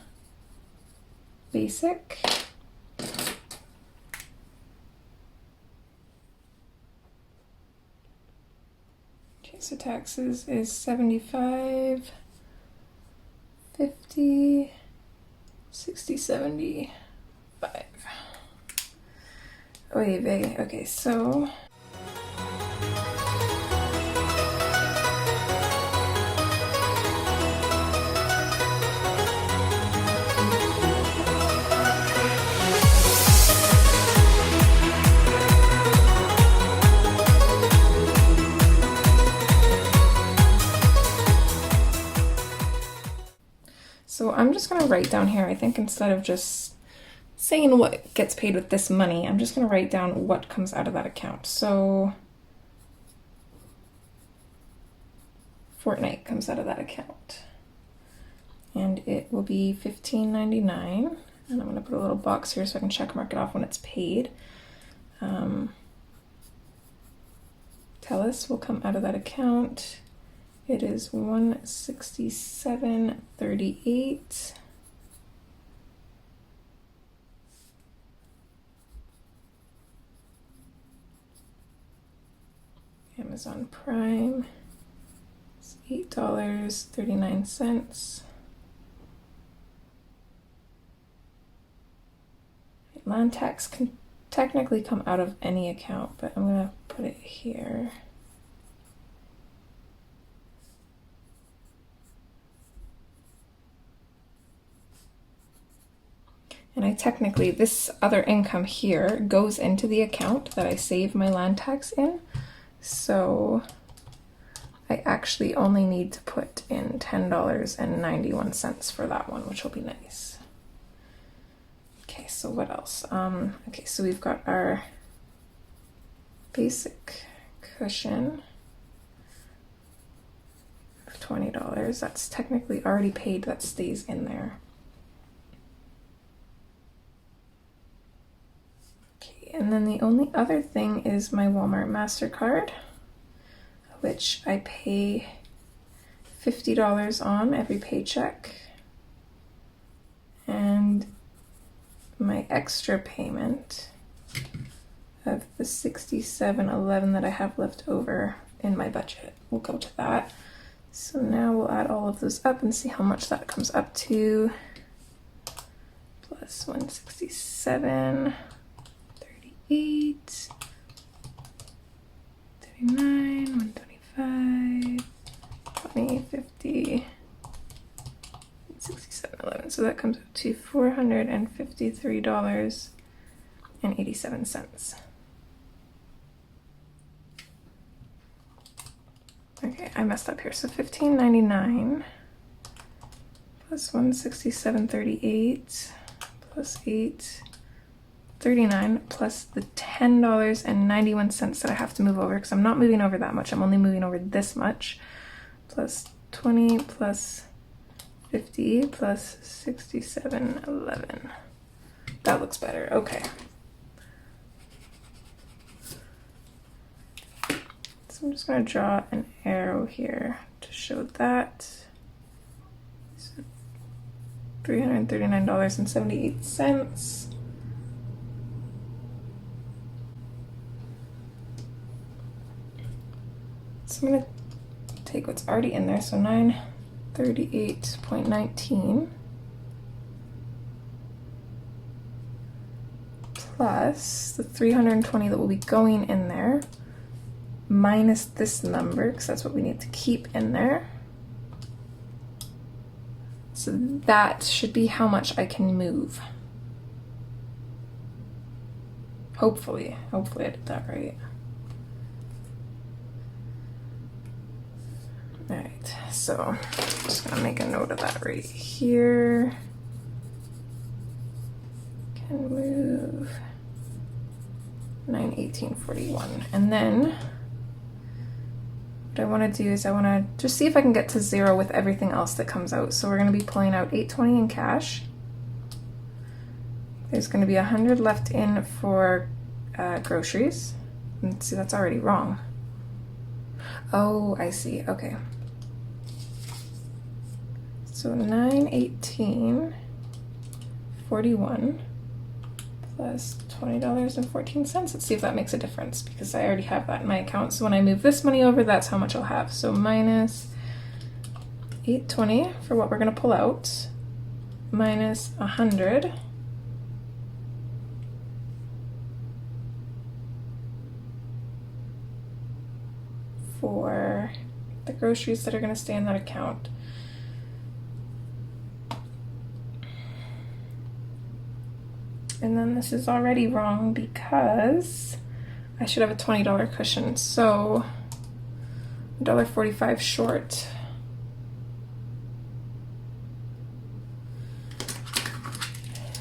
Speaker 1: basic. Okay, so taxes is 75, 50, 60, 75. Oy vey. Okay, so I'm just going to write down here, I think instead of just saying what gets paid with this money, I'm just going to write down what comes out of that account. So Fortnite comes out of that account. And it will be $15.99. And I'm going to put a little box here so I can check mark it off when it's paid. Telus will come out of that account. It is $167.38. Amazon Prime is $8.39. Land tax can technically come out of any account, but I'm going to put it here. And I technically, this other income here goes into the account that I save my land tax in. So I actually only need to put in $10.91 for that one, which will be nice. Okay, so what else? Okay, so we've got our basic cushion of $20. That's technically already paid, that stays in there. And then the only other thing is my Walmart MasterCard, which I pay $50 on every paycheck. And my extra payment of the $67.11 that I have left over in my budget will go to that. So now we'll add all of those up and see how much that comes up to. Plus 167. 8, 39, 125, 20, 50, 67.11. So that comes up to $453.87. $15.87. Okay, I messed up here. So $15.99 plus $167.38 plus $8.39 plus the $10.91 that I have to move over, because I'm not moving over that much. I'm only moving over this much. Plus 20 plus 50 plus 67.11. That looks better. Okay. So I'm just going to draw an arrow here to show that. So $339.78. So I'm going to take what's already in there, so 938.19 plus the 320 that will be going in there minus this number, because that's what we need to keep in there. So that should be how much I can move. Hopefully I did that right. Alright, so I'm just gonna make a note of that right here. Can move 918.41. And then what I want to do is I want to just see if I can get to 0 with everything else that comes out. So we're going to be pulling out $820 in cash. There's going to be $100 left in for groceries. And see, that's already wrong. Oh, I see. Okay. So 918.41 plus $20.14. Let's see if that makes a difference, because I already have that in my account. So when I move this money over, that's how much I'll have. So minus 820 for what we're going to pull out, minus 100 for the groceries that are going to stay in that account. And then this is already wrong because I should have a $20 cushion, so $1.45 short.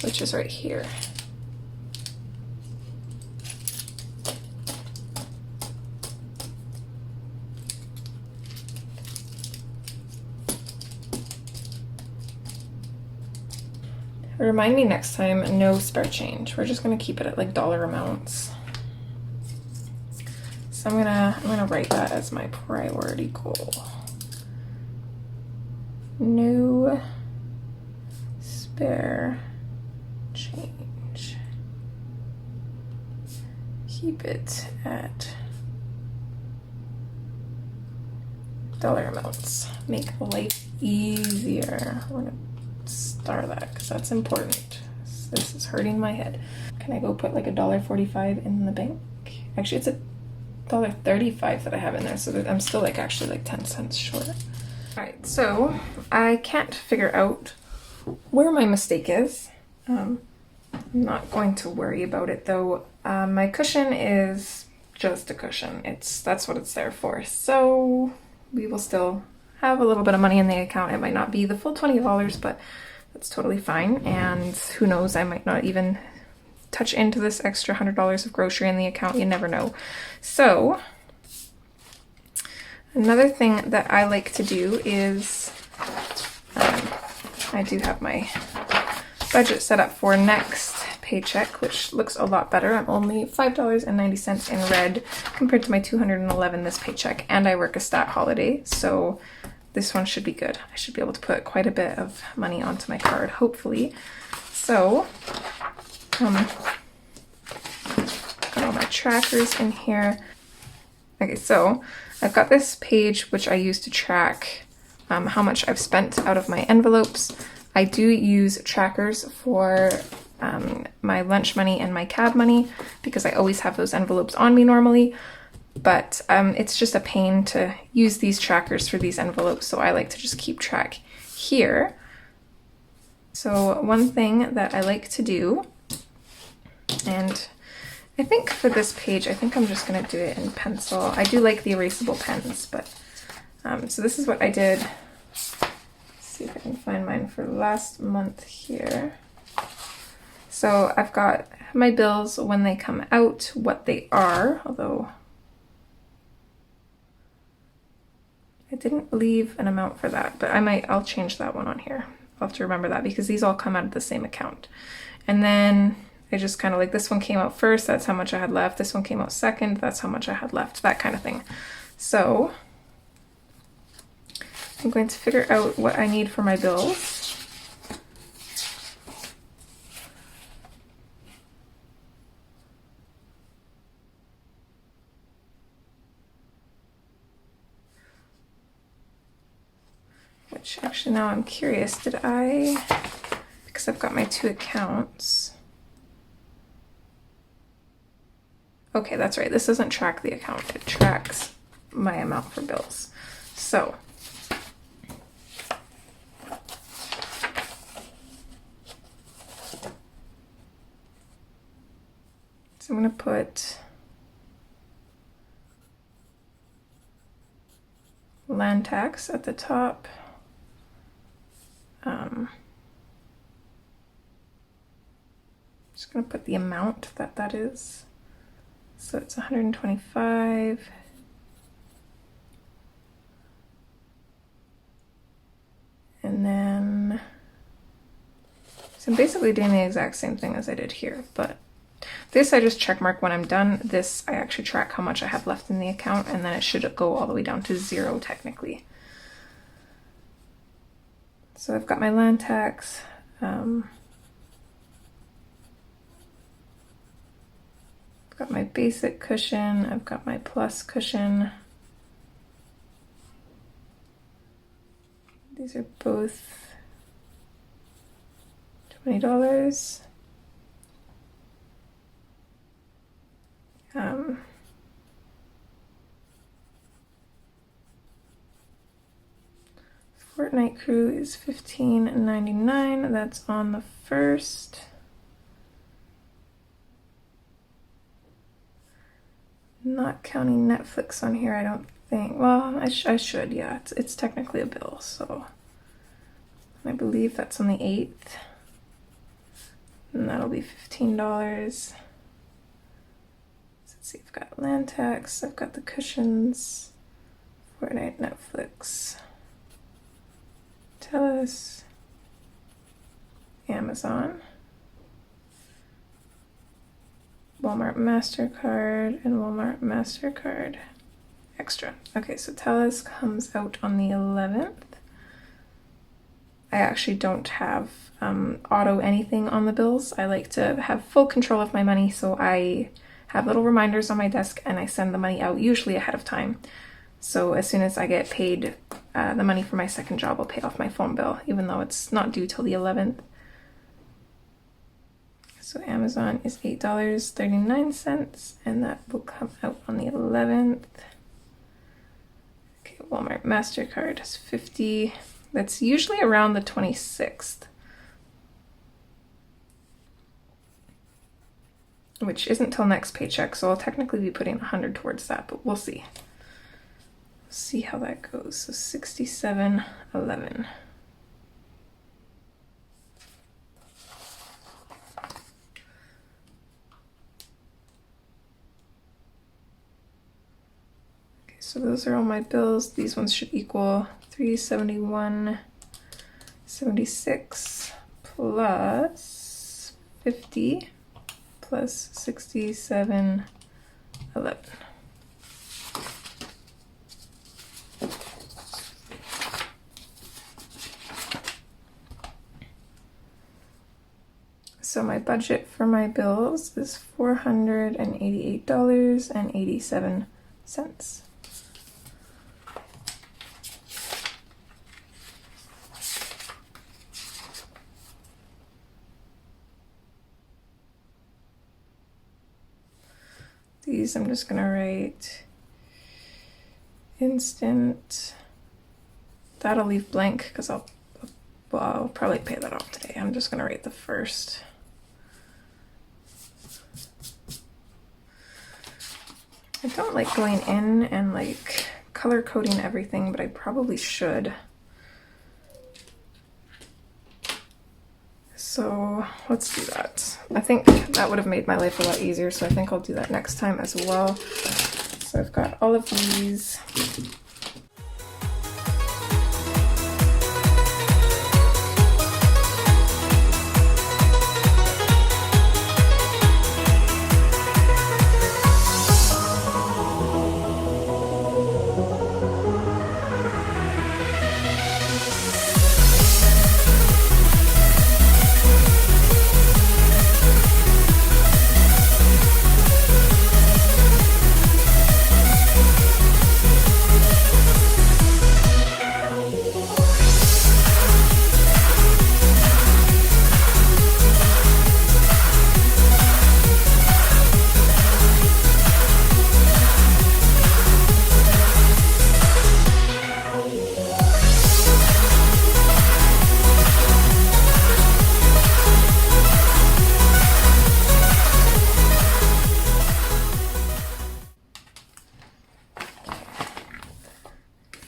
Speaker 1: Which is right here. Remind me next time, no spare change. We're just gonna keep it at like dollar amounts. So I'm gonna write that as my priority goal. No spare change. Keep it at dollar amounts. Make life easier. We're gonna star that because that's important. This is hurting my head. Can I go put like $1.45 in the bank? Actually, it's $1.35 that I have in there, so I'm still like actually like 10 cents short. All right, so I can't figure out where my mistake is. I'm not going to worry about it though. My cushion is just a cushion. That's what it's there for. So we will still have a little bit of money in the account. It might not be the full $20, but that's totally fine. And who knows, I might not even touch into this extra $100 of grocery in the account. You never know. So another thing that I like to do is I do have my budget set up for next paycheck, which looks a lot better. I'm only $5.90 in red compared to my $211 this paycheck, and I work a stat holiday, so this one should be good. I should be able to put quite a bit of money onto my card, hopefully. So, got all my trackers in here. Okay, so I've got this page which I use to track how much I've spent out of my envelopes. I do use trackers for my lunch money and my cab money because I always have those envelopes on me normally. But it's just a pain to use these trackers for these envelopes, so I like to just keep track here. So one thing that I like to do And I think for this page, I think I'm just going to do it in pencil. I do like the erasable pens, but so this is what I did. Let's see if I can find mine for last month here. So I've got my bills when they come out, what they are, although I didn't leave an amount for that, but I'll change that one on here. I'll have to remember that because these all come out of the same account. And then I just kind of like, this one came out first, that's how much I had left. This one came out second, that's how much I had left, that kind of thing. So I'm going to figure out what I need for my bills. Which actually now I'm curious, because I've got my two accounts. Okay, that's right, this doesn't track the account, it tracks my amount for bills. So I'm gonna put land tax at the top. Just gonna put the amount that is. So it's 125. And then, so I'm basically doing the exact same thing as I did here, but this I just check mark when I'm done. This I actually track how much I have left in the account, and then it should go all the way down to 0 technically. So I've got my land tax. I've got my basic cushion. I've got my plus cushion. These are both $20. Fortnite crew is $15.99. That's on the 1st. Not counting Netflix on here, I don't think. Well, I should, yeah. It's technically a bill, so I believe that's on the 8th. And that'll be $15. Let's see, I've got land tax, I've got the cushions, Fortnite, Netflix, TELUS, Amazon, Walmart MasterCard, and Walmart MasterCard Extra. Okay, so TELUS comes out on the 11th. I actually don't have auto anything on the bills. I like to have full control of my money, so I have little reminders on my desk and I send the money out usually ahead of time. So as soon as I get paid the money for my second job, I'll pay off my phone bill, even though it's not due till the 11th. So Amazon is $8.39, and that will come out on the 11th. Okay, Walmart MasterCard is $50. That's usually around the 26th. Which isn't till next paycheck, so I'll technically be putting 100 towards that, but we'll see. See how that goes. So $67.11. Okay, so those are all my bills. These ones should equal $371.76 plus 50 plus 67.11. So my budget for my bills is $488.87. These I'm just gonna write instant. That'll leave blank because I'll probably pay that off today. I'm just gonna write the first. I don't like going in and like color coding everything, but I probably should. So let's do that. I think that would have made my life a lot easier, so I think I'll do that next time as well. So I've got all of these.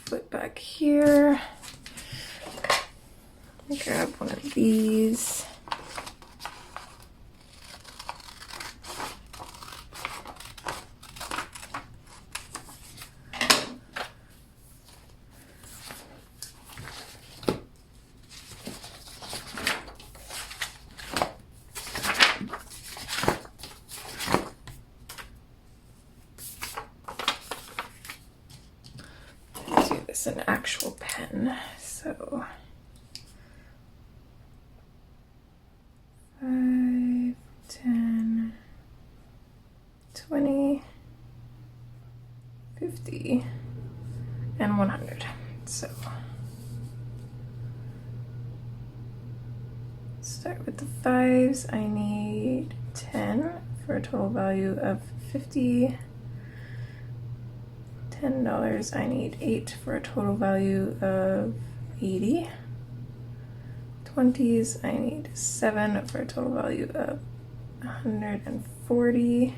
Speaker 1: Flip back here, grab one of these. An actual pen, so 5, 10, 20, 50, and 100. So start with the 5s. I need 10 for a total value of 50. $10, I need 8 for a total value of 80. 20s, I need 7 for a total value of 140.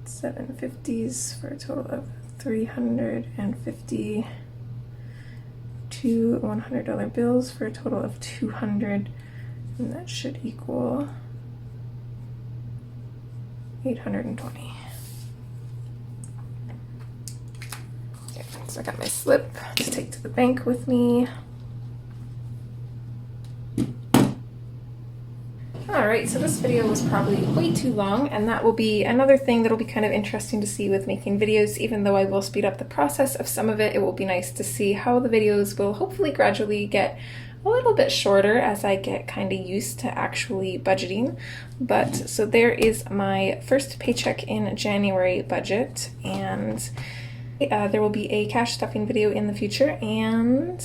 Speaker 1: 7 50s for a total of 350. 2 $100 bills for a total of 200, and that should equal 820. So I got my slip to take to the bank with me. Alright, so this video was probably way too long, and that will be another thing that'll be kind of interesting to see with making videos. Even though I will speed up the process of some of it, it will be nice to see how the videos will hopefully gradually get a little bit shorter as I get kind of used to actually budgeting. But so there is my first paycheck in January budget, and there will be a cash stuffing video in the future, and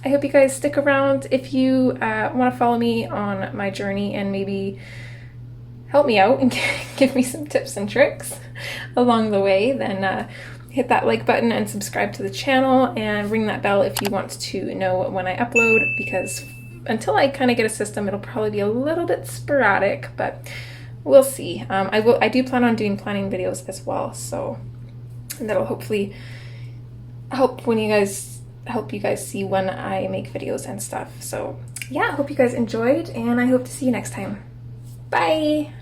Speaker 1: I hope you guys stick around. If you want to follow me on my journey and maybe help me out and give me some tips and tricks along the way, then hit that like button and subscribe to the channel and ring that bell if you want to know when I upload, because until I kind of get a system, it'll probably be a little bit sporadic, but we'll see. I do plan on doing planning videos as well, so that'll hopefully help you guys see when I make videos and stuff. So yeah, I hope you guys enjoyed, and I hope to see you next time. Bye!